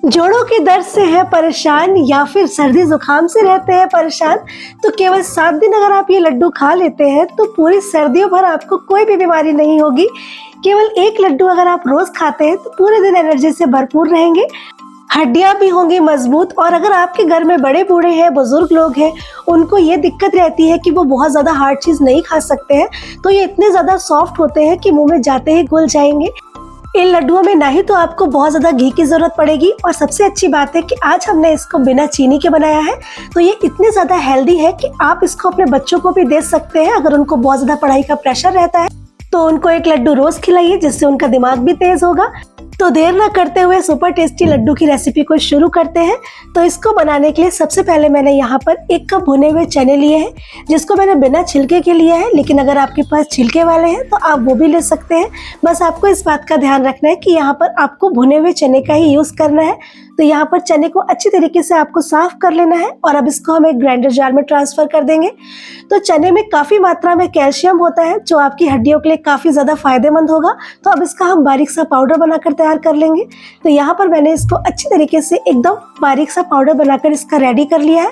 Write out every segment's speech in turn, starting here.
जोड़ों के दर्द से है परेशान या फिर सर्दी जुकाम से रहते हैं परेशान, तो केवल 7 दिन अगर आप ये लड्डू खा लेते हैं तो पूरी सर्दियों भर आपको कोई भी बीमारी नहीं होगी। केवल एक लड्डू अगर आप रोज खाते हैं तो पूरे दिन एनर्जी से भरपूर रहेंगे, हड्डियां भी होंगी मजबूत। और अगर आपके घर में बड़े बूढ़े हैं, बुजुर्ग लोग हैं, उनको ये दिक्कत रहती है कि वो बहुत ज्यादा हार्ड चीज नहीं खा सकते हैं, तो ये इतने ज्यादा सॉफ्ट होते हैं कि मुंह में जाते ही घुल जाएंगे। इन लड्डुओं में ना ही तो आपको बहुत ज्यादा घी की जरूरत पड़ेगी, और सबसे अच्छी बात है कि आज हमने इसको बिना चीनी के बनाया है, तो ये इतने ज्यादा हेल्दी है कि आप इसको अपने बच्चों को भी दे सकते हैं। अगर उनको बहुत ज्यादा पढ़ाई का प्रेशर रहता है तो उनको एक लड्डू रोज खिलाइए, जिससे उनका दिमाग भी तेज होगा। तो देर ना करते हुए सुपर टेस्टी लड्डू की रेसिपी को शुरू करते हैं। तो इसको बनाने के लिए सबसे पहले मैंने यहाँ पर 1 कप भुने हुए चने लिए हैं, जिसको मैंने बिना छिलके के लिया है, लेकिन अगर आपके पास छिलके वाले हैं तो आप वो भी ले सकते हैं। बस आपको इस बात का ध्यान रखना है कि यहाँ पर आपको भुने हुए चने का ही यूज करना है। तो यहाँ पर चने को अच्छी तरीके से आपको साफ कर लेना है, और अब इसको हम एक ग्राइंडर जार में ट्रांसफर कर देंगे। तो चने में काफी मात्रा में कैल्शियम होता है, जो आपकी हड्डियों के लिए काफी ज्यादा फायदेमंद होगा। तो अब इसका हम बारीक सा पाउडर बनाकर तैयार कर लेंगे। तो यहाँ पर मैंने इसको अच्छी तरीके से एकदम बारीक सा पाउडर बनाकर इसका रेडी कर लिया है।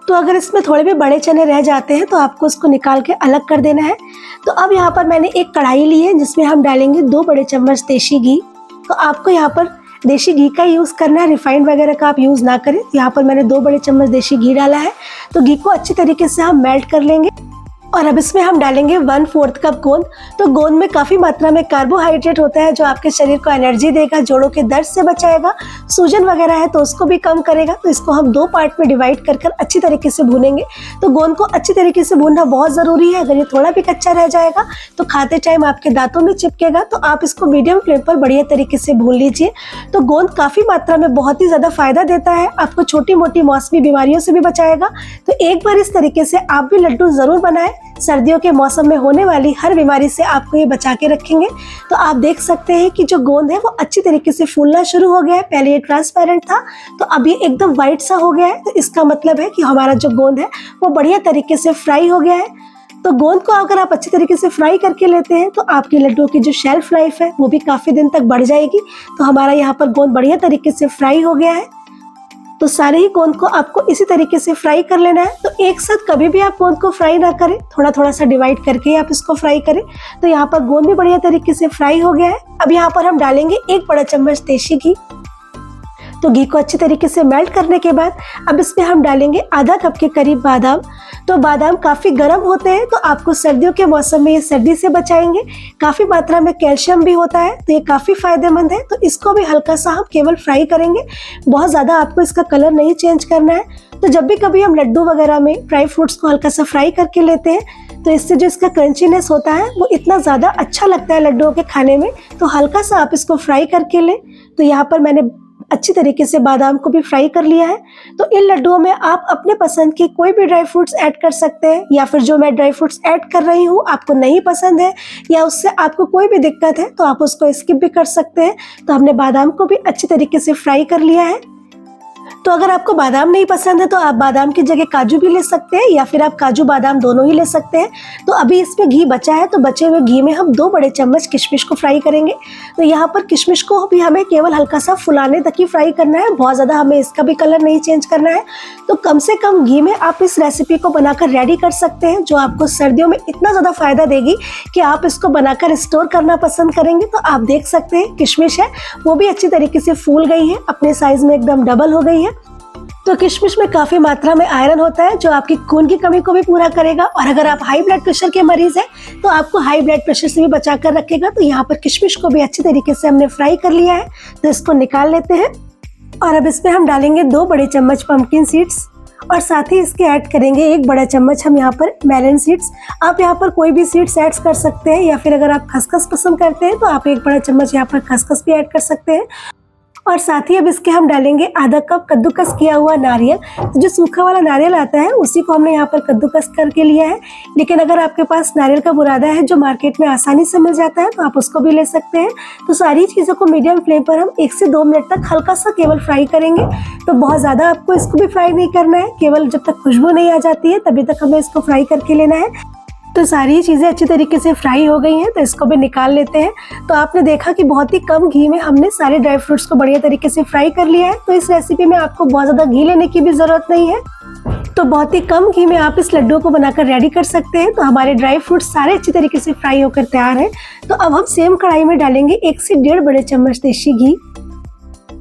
तो अगर इसमें थोड़े भी बड़े चने रह जाते हैं तो आपको उसको निकाल के अलग कर देना है। तो अब यहाँ पर मैंने एक कढ़ाई ली है, जिसमें हम डालेंगे 2 बड़े चम्मच देसी घी। तो आपको यहाँ पर देसी घी का यूज करना है, रिफाइंड वगैरह का आप यूज ना करें। यहाँ पर मैंने 2 बड़े चम्मच देसी घी डाला है। तो घी को अच्छी तरीके से हम मेल्ट कर लेंगे, और अब इसमें हम डालेंगे 1/4 कप गोंद। तो गोंद में काफी मात्रा में कार्बोहाइड्रेट होता है, जो आपके शरीर को एनर्जी देगा, जोड़ों के दर्द से बचाएगा, सूजन वगैरह है तो उसको भी कम करेगा। तो इसको हम 2 पार्ट में डिवाइड कर कर अच्छी तरीके से भूनेंगे। तो गोंद को अच्छी तरीके से भूनना बहुत जरूरी है। अगर ये थोड़ा भी कच्चा रह जाएगा तो खाते टाइम आपके दांतों में चिपकेगा। तो आप इसको मीडियम फ्लेम पर बढ़िया तरीके से भून लीजिए। तो गोंद काफी मात्रा में बहुत ही ज्यादा फायदा देता है, आपको छोटी मोटी मौसमी बीमारियों से भी बचाएगा। तो एक बार इस तरीके से आप भी लड्डू जरूर बनाएं। सर्दियों के मौसम में होने वाली हर बीमारी से आपको ये बचा के रखेंगे। तो आप देख सकते हैं कि जो गोंद है वो अच्छी तरीके से फूलना शुरू हो गया है। पहले ये ट्रांसपेरेंट था, तो अब ये एकदम व्हाइट सा हो गया है। तो इसका मतलब है कि हमारा जो गोंद है वो बढ़िया तरीके से फ्राई हो गया है। तो गोंद को अगर आप अच्छी तरीके से फ्राई करके लेते हैं तो आपके लड्डुओं की जो शेल्फ लाइफ है वो भी काफी दिन तक बढ़ जाएगी। तो हमारा यहाँ पर गोंद बढ़िया तरीके से फ्राई हो गया है। तो सारे ही गोंद को आपको इसी तरीके से फ्राई कर लेना है। तो एक साथ कभी भी आप गोंद को फ्राई ना करें, थोड़ा थोड़ा सा डिवाइड करके आप इसको फ्राई करें। तो यहाँ पर गोंद भी बढ़िया तरीके से फ्राई हो गया है। अब यहाँ पर हम डालेंगे 1 बड़ा चम्मच देसी घी। तो घी को अच्छी तरीके से मेल्ट करने के बाद अब इसमें हम डालेंगे आधा कप के करीब बादाम। तो बादाम काफी गर्म होते हैं, तो आपको सर्दियों के मौसम में ये सर्दी से बचाएंगे। काफी मात्रा में कैल्शियम भी होता है, तो ये काफी फायदेमंद है। तो इसको भी हल्का सा हम केवल फ्राई करेंगे, बहुत ज्यादा आपको इसका कलर नहीं चेंज करना है। तो जब भी कभी हम लड्डू वगैरह में ड्राई फ्रूट्स को हल्का सा फ्राई करके लेते हैं, तो इससे जो इसका क्रंचीनेस होता है वो इतना ज्यादा अच्छा लगता है लड्डुओं के खाने में। तो हल्का सा आप इसको फ्राई करके लें। तो यहाँ पर मैंने अच्छी तरीके से बादाम को भी फ्राई कर लिया है। तो इन लड्डुओं में आप अपने पसंद के कोई भी ड्राई फ्रूट्स ऐड कर सकते हैं, या फिर जो मैं ड्राई फ्रूट्स ऐड कर रही हूँ आपको नहीं पसंद है या उससे आपको कोई भी दिक्कत है तो आप उसको स्किप भी कर सकते हैं। तो हमने बादाम को भी अच्छी तरीके से फ्राई कर लिया है। तो अगर आपको बादाम नहीं पसंद है तो आप बादाम की जगह काजू भी ले सकते हैं, या फिर आप काजू बादाम दोनों ही ले सकते हैं। तो अभी इसमें घी बचा है, तो बचे हुए घी में हम 2 बड़े चम्मच किशमिश को फ्राई करेंगे। तो यहाँ पर किशमिश को भी हमें केवल हल्का सा फुलाने तक ही फ्राई करना है, बहुत ज़्यादा हमें इसका भी कलर नहीं चेंज करना है। तो कम से कम घी में आप इस रेसिपी को बनाकर रेडी कर सकते हैं, जो आपको सर्दियों में इतना ज़्यादा फायदा देगी कि आप इसको बनाकर स्टोर करना पसंद करेंगे। तो आप देख सकते हैं किशमिश है वो भी अच्छी तरीके से फूल गई है, अपने साइज में एकदम डबल हो गई है। तो किशमिश में काफी मात्रा में आयरन होता है, जो आपकी खून की कमी को भी पूरा करेगा। और अगर आप हाई ब्लड प्रेशर के मरीज हैं तो आपको हाई ब्लड प्रेशर से भी बचा कर रखेगा। तो यहाँ पर किशमिश को भी अच्छी तरीके से हमने फ्राई कर लिया है। तो इसको निकाल लेते हैं, और अब इसमें हम डालेंगे 2 बड़े चम्मच पंपकिन सीड्स, और साथ ही इसके ऐड करेंगे 1 बड़ा चम्मच हम यहाँ पर मेलन सीड्स। आप यहाँ पर कोई भी सीड्स ऐड कर सकते हैं, या फिर अगर आप खसखस पसंद करते हैं तो आप 1 बड़ा चम्मच यहाँ पर खसखस भी ऐड कर सकते हैं। और साथ ही अब इसके हम डालेंगे आधा कप कद्दूकस किया हुआ नारियल। तो जो सूखा वाला नारियल आता है उसी को हमने यहाँ पर कद्दूकस करके लिया है, लेकिन अगर आपके पास नारियल का बुरादा है जो मार्केट में आसानी से मिल जाता है तो आप उसको भी ले सकते हैं। तो सारी चीज़ों को मीडियम फ्लेम पर हम 1 से 2 मिनट तक हल्का सा केवल फ्राई करेंगे। तो बहुत ज़्यादा आपको इसको भी फ्राई नहीं करना है, केवल जब तक खुशबू नहीं आ जाती है तभी तक हमें इसको फ्राई करके लेना है। तो सारी चीज़ें अच्छी तरीके से फ्राई हो गई हैं, तो इसको भी निकाल लेते हैं। तो आपने देखा कि बहुत ही कम घी में हमने सारे ड्राई फ्रूट्स को बढ़िया तरीके से फ्राई कर लिया है। तो इस रेसिपी में आपको बहुत ज़्यादा घी लेने की भी ज़रूरत नहीं है, तो बहुत ही कम घी में आप इस लड्डू को बनाकर रेडी कर सकते हैं। तो हमारे ड्राई फ्रूट्स सारे अच्छी तरीके से फ्राई होकर तैयार हैं। तो अब हम सेम कढ़ाई में डालेंगे 1 से 1.5 बड़े चम्मच देसी घी।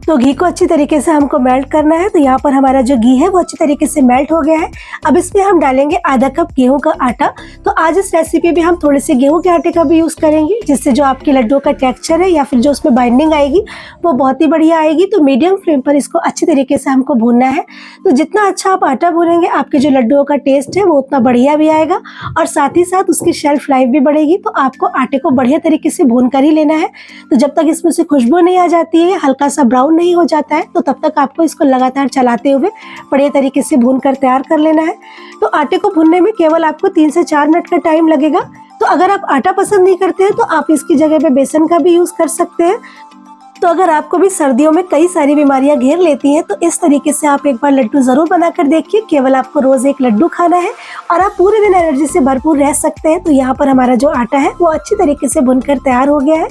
तो घी को अच्छी तरीके से हमको मेल्ट करना है। तो यहाँ पर हमारा जो घी है वो अच्छी तरीके से मेल्ट हो गया है। अब इसमें हम डालेंगे आधा कप गेहूं का आटा। तो आज इस रेसिपी में हम थोड़े से गेहूं के आटे का भी यूज़ करेंगे, जिससे जो आपके लड्डू का टेक्सचर है या फिर जो उसमें बाइंडिंग आएगी वो बहुत ही बढ़िया आएगी। तो मीडियम फ्लेम पर इसको अच्छी तरीके से हमको भूनना है। तो जितना अच्छा आप आटा भूनेंगे, आपके जो लड्डुओं का टेस्ट है वो उतना बढ़िया भी आएगा और साथ ही साथ उसकी शेल्फ लाइफ भी बढ़ेगी। तो आपको आटे को बढ़िया तरीके से भून कर ही लेना है। तो जब तक इसमें से खुशबू नहीं आ जाती है, हल्का सा ब्राउन नहीं हो जाता है, तो तब तक आपको इसको लगातार चलाते हुए बढ़िया तरीके से भून कर तैयार कर लेना है। तो आटे को भूनने में केवल आपको 3 से 4 मिनट का टाइम लगेगा। तो अगर आप आटा पसंद नहीं करते हैं तो आप इसकी जगह पे बेसन का भी यूज कर सकते हैं। तो अगर आपको भी सर्दियों में कई सारी बीमारियां घेर लेती हैं, तो इस तरीके से आप एक बार लड्डू जरूर बनाकर देखिए। केवल आपको रोज एक लड्डू खाना है और आप पूरे दिन एनर्जी से भरपूर रह सकते हैं। तो यहाँ पर हमारा जो आटा है वो अच्छी तरीके से भुनकर तैयार हो गया है।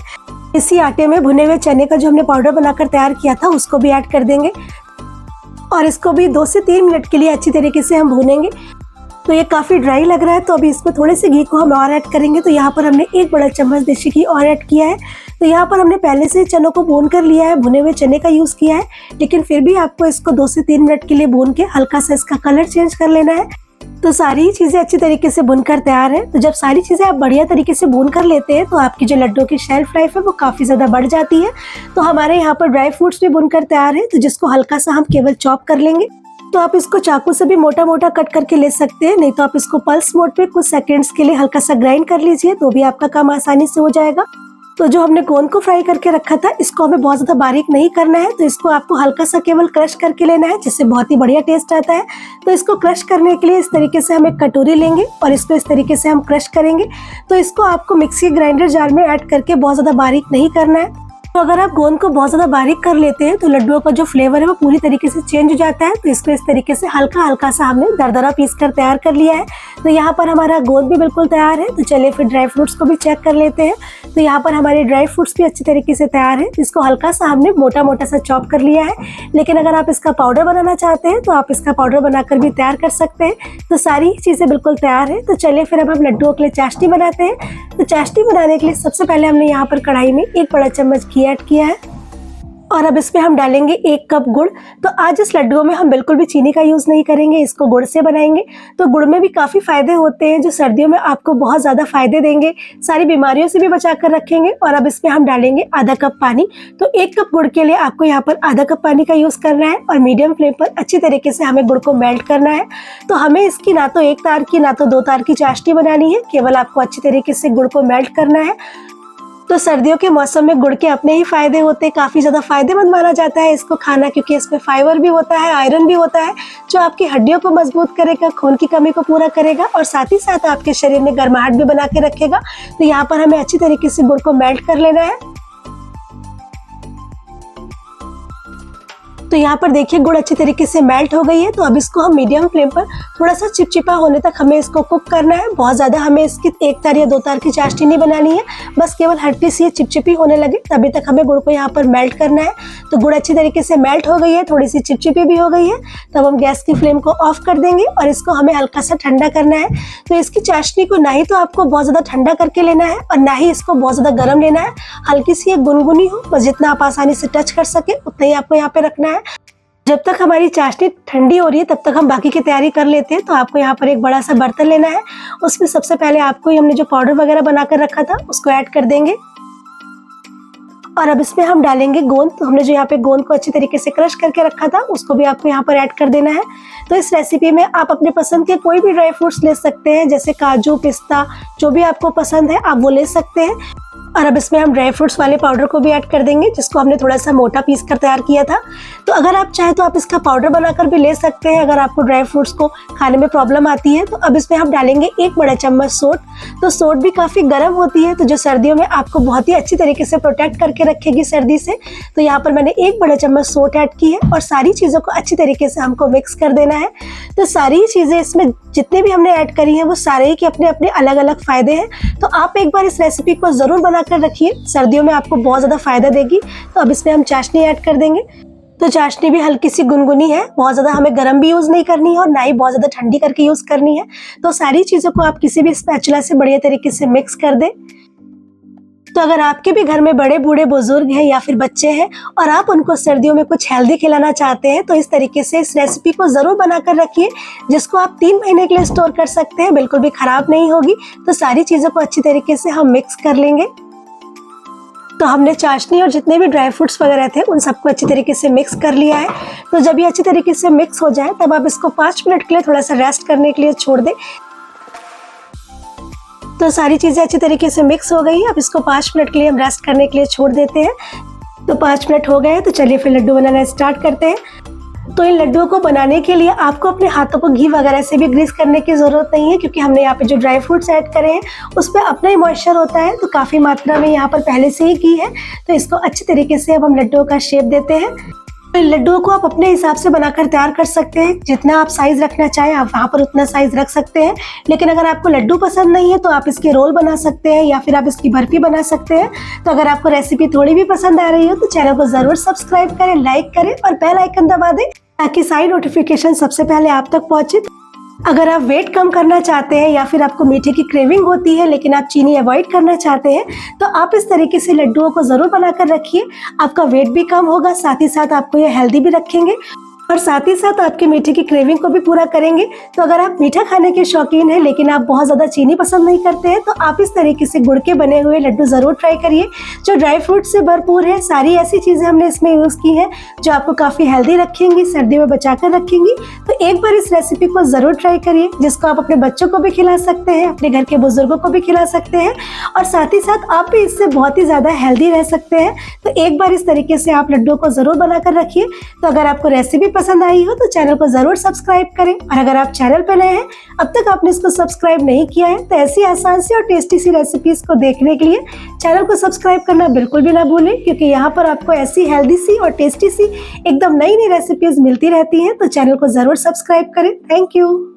इसी आटे में भुने हुए चने का जो हमने पाउडर बनाकर तैयार किया था उसको भी ऐड कर देंगे और इसको भी 2 से 3 मिनट के लिए अच्छी तरीके से हम भूनेंगे। तो ये काफ़ी ड्राई लग रहा है, तो अभी इसमें थोड़े से घी को हम और ऐड करेंगे। तो यहाँ पर हमने 1 बड़ा चम्मच देसी घी और ऐड किया है। तो यहाँ पर हमने पहले से चनों को भून कर लिया है, भुने हुए चने का यूज़ किया है, लेकिन फिर भी आपको इसको 2 से 3 मिनट के लिए भून के हल्का सा इसका कलर चेंज कर लेना है। तो सारी चीज़ें अच्छी तरीके से भुनकर तैयार है। तो जब सारी चीज़ें आप बढ़िया तरीके से भून कर लेते हैं, तो आपकी जो लड्डू की शेल्फ लाइफ है वो काफ़ी ज़्यादा बढ़ जाती है। तो हमारे यहाँ पर ड्राई फ्रूट्स भी भुनकर तैयार है, तो जिसको हल्का सा हम केवल चॉप कर लेंगे। तो आप इसको चाकू से भी मोटा मोटा कट करके ले सकते हैं, नहीं तो आप इसको पल्स मोड पे कुछ सेकंड्स के लिए हल्का सा ग्राइंड कर लीजिए, तो भी आपका काम आसानी से हो जाएगा। तो जो हमने गोंद को फ्राई करके रखा था, इसको हमें बहुत ज़्यादा बारीक नहीं करना है। तो इसको आपको हल्का सा केवल क्रश करके लेना है, जिससे बहुत ही बढ़िया टेस्ट आता है। तो इसको क्रश करने के लिए इस तरीके से हम एक कटोरी लेंगे और इसको इस तरीके से हम क्रश करेंगे। तो इसको आपको मिक्सी ग्राइंडर जार में ऐड करके बहुत ज़्यादा बारीक नहीं करना है। तो अगर आप गोंद को बहुत ज़्यादा बारीक कर लेते हैं तो लड्डुओं का जो फ्लेवर है वो पूरी तरीके से चेंज हो जाता है। तो इसको इस तरीके से हल्का हल्का सा हमने दरदरा पीस कर तैयार कर लिया है। तो यहाँ पर हमारा गोंद भी बिल्कुल तैयार है। तो चलिए फिर ड्राई फ्रूट्स को भी चेक कर लेते हैं। तो यहाँ पर हमारे ड्राई फ्रूट्स भी अच्छी तरीके से तैयार है। इसको हल्का सा हमने मोटा मोटा सा चॉप कर लिया है, लेकिन अगर आप इसका पाउडर बनाना चाहते हैं तो आप इसका पाउडर बनाकर भी तैयार कर सकते हैं। तो सारी चीज़ें बिल्कुल तैयार है। तो चलिए फिर अब हम लड्डुओं के लिए चाशनी बनाते हैं। तो चाशनी बनाने के लिए सबसे पहले हमने यहाँ पर कढ़ाई में 1 बड़ा चम्मच घी ऐड किया है और अब इसमें हम डालेंगे 1 कप गुड़। तो आज इस लड्डुओं में हम बिल्कुल भी चीनी का यूज़ नहीं करेंगे, इसको गुड़ से बनाएंगे। तो गुड़ में भी काफ़ी फ़ायदे होते हैं जो सर्दियों में आपको बहुत ज़्यादा फ़ायदे देंगे, सारी बीमारियों से भी बचा कर रखेंगे। और अब इसमें हम डालेंगे आधा कप पानी। तो 1 कप गुड़ के लिए आपको यहाँ पर आधा कप पानी का यूज़ करना है और मीडियम फ्लेम पर अच्छी तरीके से हमें गुड़ को मेल्ट करना है। तो हमें इसकी ना तो 1 तार की ना तो 2 तार की चाशनी बनानी है, केवल आपको अच्छी तरीके से गुड़ को मेल्ट करना है। तो सर्दियों के मौसम में गुड़ के अपने ही फायदे होते हैं, काफ़ी ज़्यादा फायदेमंद माना जाता है इसको खाना, क्योंकि इसमें फाइबर भी होता है, आयरन भी होता है, जो आपकी हड्डियों को मजबूत करेगा, खून की कमी को पूरा करेगा और साथ ही साथ आपके शरीर में गर्माहट भी बना के रखेगा। तो यहाँ पर हमें अच्छी तरीके से गुड़ को मेल्ट कर लेना है। तो यहाँ पर देखिए गुड़ अच्छी तरीके से मेल्ट हो गई है। तो अब इसको हम मीडियम फ्लेम पर थोड़ा सा चिपचिपा होने तक हमें इसको कुक करना है। बहुत ज़्यादा हमें इसकी 1 तार या 2 तार की चाशनी नहीं बनानी है, बस केवल हल्की सी चिपचिपी होने लगे तभी तक हमें गुड़ को यहाँ पर मेल्ट करना है। तो गुड़ अच्छी तरीके से मेल्ट हो गई है, थोड़ी सी चिपचिपी भी हो गई है। तब हम गैस की फ्लेम को ऑफ कर देंगे और इसको हमें हल्का सा ठंडा करना है। तो इसकी चाशनी को ना ही तो आपको बहुत ज़्यादा ठंडा करके लेना है और ना ही इसको बहुत ज़्यादा गर्म लेना है, हल्की सी एक गुनगुनी हो, बस जितना आप आसानी से टच कर सके उतना ही आपको यहाँ पे रखना है। जब तक हमारी चाशनी ठंडी हो रही है तब तक हम बाकी की तैयारी कर लेते हैं। तो आपको यहाँ पर एक बड़ा सा बर्तन लेना है, उसमें सबसे पहले आपको हमने जो पाउडर वगैरह बनाकर रखा था उसको ऐड कर देंगे और अब इसमें हम डालेंगे गोंद। तो हमने जो यहाँ पे गोंद को अच्छी तरीके से क्रश करके रखा था उसको भी आपको यहाँ पर ऐड कर देना है। तो इस रेसिपी में आप अपने पसंद के कोई भी ड्राई फ्रूट्स ले सकते हैं, जैसे काजू, पिस्ता, जो भी आपको पसंद है आप वो ले सकते हैं। और अब इसमें हम ड्राई फ्रूट्स वाले पाउडर को भी ऐड कर देंगे, जिसको हमने थोड़ा सा मोटा पीस कर तैयार किया था। तो अगर आप चाहे तो आप इसका पाउडर बनाकर भी ले सकते हैं, अगर आपको ड्राई फ्रूट्स को खाने में प्रॉब्लम आती है। तो अब इसमें हम डालेंगे 1 बड़ा चम्मच सोट। तो सोट भी काफ़ी गर्म होती है, तो जो सर्दियों में आपको बहुत ही अच्छी तरीके से प्रोटेक्ट करके रखेगी सर्दी से। तो यहाँ पर मैंने 1 बड़ा चम्मच सोट ऐड की है और सारी चीज़ों को अच्छी तरीके से हमको मिक्स कर देना है। तो सारी चीज़ें इसमें जितनी भी हमने ऐड करी हैं वो सारे ही के अपने अपने अलग अलग फ़ायदे हैं। तो आप एक बार इस रेसिपी को ज़रूर बनाकर रखिए, सर्दियों में आपको बहुत ज़्यादा फ़ायदा देगी। तो अब इसमें हम चाशनी ऐड कर देंगे। तो चाशनी भी हल्की सी गुनगुनी है, बहुत ज़्यादा हमें गर्म भी यूज़ नहीं करनी है और ना ही बहुत ज़्यादा ठंडी करके यूज़ करनी है। तो सारी चीज़ों को आप किसी भी स्पैचुला से बढ़िया तरीके से मिक्स कर दें। तो अगर आपके भी घर में बड़े बूढ़े बुजुर्ग हैं या फिर बच्चे हैं और आप उनको सर्दियों में कुछ हेल्दी खिलाना चाहते हैं, तो इस तरीके से इस रेसिपी को ज़रूर बनाकर रखिए, जिसको आप 3 महीने के लिए स्टोर कर सकते हैं, बिल्कुल भी ख़राब नहीं होगी। तो सारी चीज़ों को अच्छी तरीके से हम मिक्स कर लेंगे। तो हमने चाशनी और जितने भी ड्राई फ्रूट्स वगैरह थे उन सबको अच्छी तरीके से मिक्स कर लिया है। तो जब ये अच्छी तरीके से मिक्स हो जाए तब आप इसको 5 मिनट के लिए थोड़ा सा रेस्ट करने के लिए छोड़ दें। तो सारी चीज़ें अच्छी तरीके से मिक्स हो गई हैं, अब इसको 5 मिनट के लिए हम रेस्ट करने के लिए छोड़ देते हैं। तो 5 मिनट हो गए हैं, तो चलिए फिर लड्डू बनाना स्टार्ट करते हैं। तो इन लड्डुओं को बनाने के लिए आपको अपने हाथों को घी वगैरह से भी ग्रीस करने की ज़रूरत नहीं है, क्योंकि हमने यहाँ पे जो ड्राई फ्रूट्स ऐड करे हैं उस पर अपना ही मॉइस्चर होता है। तो काफ़ी मात्रा में यहाँ पर पहले से ही घी है। तो इसको अच्छी तरीके से अब हम लड्डुओं का शेप देते हैं। तो इन लड्डुओं को आप अपने हिसाब से बनाकर तैयार कर सकते हैं, जितना आप साइज़ रखना चाहें आप वहाँ पर उतना साइज़ रख सकते हैं। लेकिन अगर आपको लड्डू पसंद नहीं है तो आप इसके रोल बना सकते हैं या फिर आप इसकी बर्फी बना सकते हैं। तो अगर आपको रेसिपी थोड़ी भी पसंद आ रही हो तो चैनल को ज़रूर सब्सक्राइब करें, लाइक करें और बेल आइकन दबा दें, ताकि सारी नोटिफिकेशन सबसे पहले आप तक पहुंचे। अगर आप वेट कम करना चाहते हैं या फिर आपको मीठे की क्रेविंग होती है लेकिन आप चीनी अवॉइड करना चाहते हैं, तो आप इस तरीके से लड्डुओं को ज़रूर बनाकर रखिए। आपका वेट भी कम होगा, साथ ही साथ आपको ये हेल्दी भी रखेंगे और साथ ही साथ आपके मीठे की क्रेविंग को भी पूरा करेंगे। तो अगर आप मीठा खाने के शौकीन हैं लेकिन आप बहुत ज़्यादा चीनी पसंद नहीं करते हैं, तो आप इस तरीके से गुड़ के बने हुए लड्डू ज़रूर ट्राई करिए, जो ड्राई फ्रूट से भरपूर है। सारी ऐसी चीज़ें हमने इसमें यूज़ की हैं जो आपको काफ़ी हेल्दी रखेंगी, सर्दी में बचा कर रखेंगी। तो एक बार इस रेसिपी को ज़रूर ट्राई करिए, जिसको आप अपने बच्चों को भी खिला सकते हैं, अपने घर के बुजुर्गों को भी खिला सकते हैं और साथ ही साथ आप भी इससे बहुत ही ज़्यादा हेल्दी रह सकते हैं। तो एक बार इस तरीके से आप लड्डुओं को ज़रूर बनाकर रखिए। तो अगर आपको रेसिपी पसंद आई हो तो चैनल को जरूर सब्सक्राइब करें, और अगर आप चैनल पर नए हैं अब तक आपने इसको सब्सक्राइब नहीं किया है, तो ऐसी आसान सी और टेस्टी सी रेसिपीज को देखने के लिए चैनल को सब्सक्राइब करना बिल्कुल भी ना भूलें, क्योंकि यहाँ पर आपको ऐसी हेल्दी सी और टेस्टी सी एकदम नई नई रेसिपीज मिलती रहती हैं। तो चैनल को जरूर सब्सक्राइब करें। Thank you.